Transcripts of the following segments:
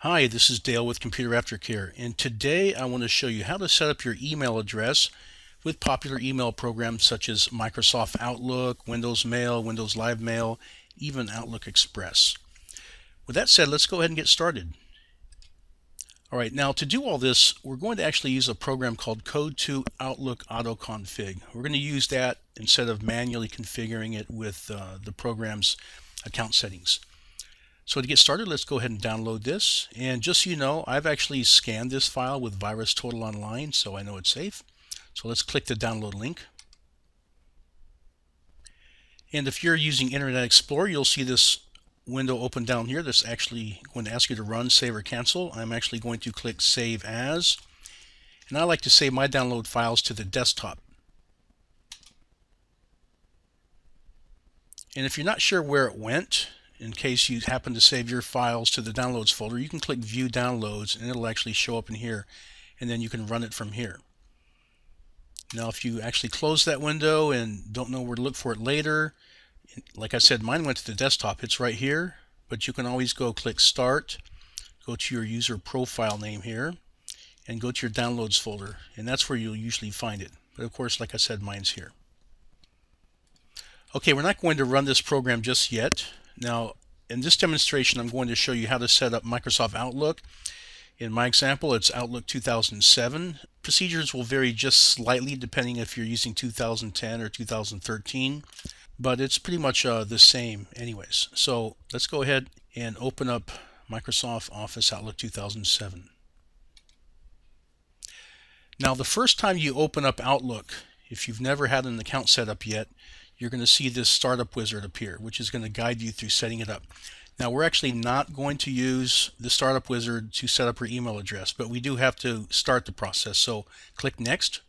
Hi, this is Dale with Computer Aftercare, and today I want to show you how to set up your email address with popular email programs such as Microsoft Outlook, Windows Mail, Windows Live Mail, even Outlook Express. With that said, let's go ahead and get started. Alright, now to do all this, we're going to actually use a program called Code2 Outlook AutoConfig. We're going to use that instead of manually configuring it with the program's account settings. So to get started, let's go ahead and download this. And just so you know, I've actually scanned this file with VirusTotal Online, so I know it's safe. So let's click the download link. And if you're using Internet Explorer, you'll see this window open down here that's actually going to ask you to run, save, or cancel. I'm actually going to click Save As. And I like to save my download files to the desktop. And if you're not sure where it went, in case you happen to save your files to the downloads folder, you can click View Downloads and it'll actually show up in here, and then you can run it from here. Now if you actually close that window and don't know where to look for it later, like I said, mine went to the desktop. It's right here, but you can always go click Start, go to your user profile name here, and go to your Downloads folder, and that's where you'll usually find it. But of course, like I said, mine's here. Okay, we're not going to run this program just yet. Now, in this demonstration, I'm going to show you how to set up Microsoft Outlook. In my example, it's Outlook 2007. Procedures will vary just slightly depending if you're using 2010 or 2013, but it's pretty much the same anyways. So let's go ahead and open up Microsoft Office Outlook 2007. Now, the first time you open up Outlook, if you've never had an account set up yet, you're going to see this startup wizard appear, which is going to guide you through setting it up. Now, we're actually not going to use the startup wizard to set up your email address, but we do have to start the process. So click Next.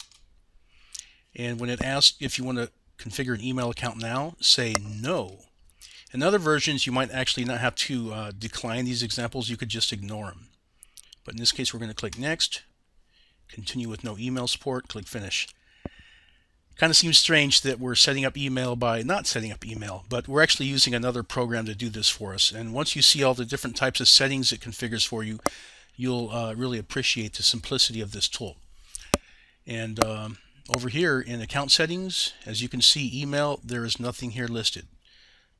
And when it asks if you want to configure an email account now, say no. In other versions, you might actually not have to decline these examples. You could just ignore them. But in this case, we're going to click Next, continue with no email support, click Finish. Kind of seems strange that we're setting up email by not setting up email, but we're actually using another program to do this for us. And once you see all the different types of settings it configures for you, you'll really appreciate the simplicity of this tool. And over here in account settings, as you can see, email, there is nothing here listed.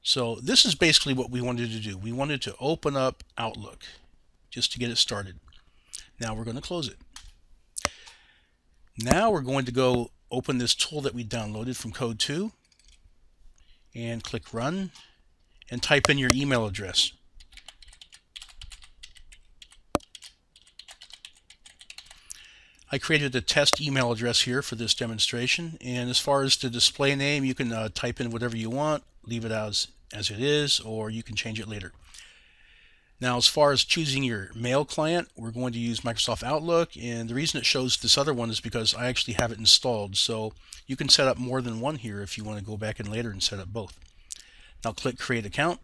So this is basically what we wanted to do. We wanted to open up Outlook just to get it started. Now we're going to close it. Now we're going to go open this tool that we downloaded from Code2 and click Run and type in your email address. I created a test email address here for this demonstration, and as far as the display name, you can type in whatever you want, leave it as it is, or you can change it later. Now, as far as choosing your mail client, we're going to use Microsoft Outlook, and the reason it shows this other one is because I actually have it installed. So you can set up more than one here if you want to go back in later and set up both. Now click Create Account,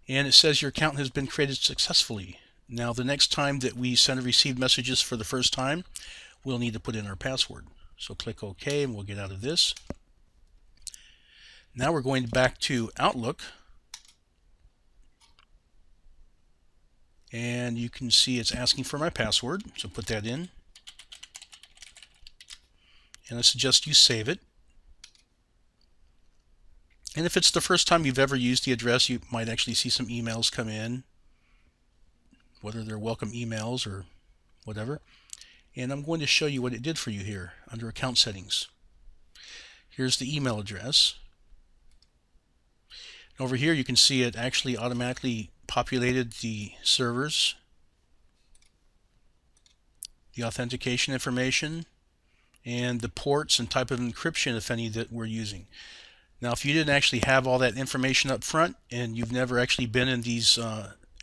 and it says your account has been created successfully. Now the next time that we send or receive messages for the first time, we'll need to put in our password. So click OK, and we'll get out of this. Now we're going back to Outlook. And you can see it's asking for my password, so put that in. And I suggest you save it. And if it's the first time you've ever used the address, you might actually see some emails come in, whether they're welcome emails or whatever. And I'm going to show you what it did for you here under Account Settings. Here's the email address. And over here you can see it actually automatically populated the servers, the authentication information, and the ports and type of encryption, if any, that we're using. Now, if you didn't actually have all that information up front and you've never actually been in these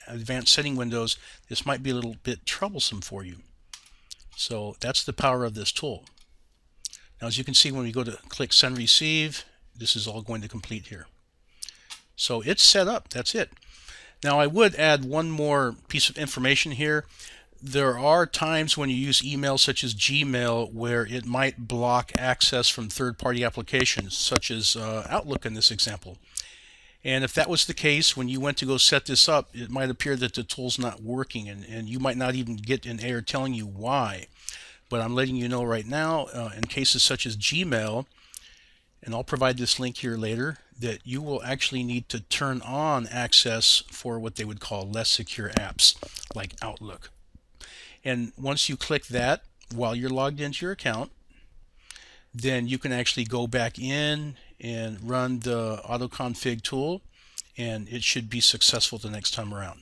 advanced setting windows, this might be a little bit troublesome for you. So that's the power of this tool. Now, as you can see, when we go to click Send Receive, this is all going to complete here. So it's set up. That's it. Now, I would add one more piece of information here. There are times when you use email such as Gmail where it might block access from third-party applications such as Outlook in this example. And if that was the case, when you went to go set this up, it might appear that the tool's not working, and you might not even get an error telling you why. But I'm letting you know right now, in cases such as Gmail, and I'll provide this link here later, that you will actually need to turn on access for what they would call less secure apps like Outlook. And once you click that while you're logged into your account, then you can actually go back in and run the autoconfig tool, and it should be successful the next time around.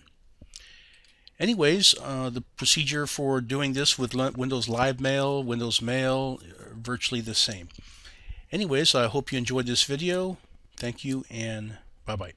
Anyways, the procedure for doing this with Windows Live Mail, Windows Mail, virtually the same. Anyways, I hope you enjoyed this video. Thank you, and bye-bye.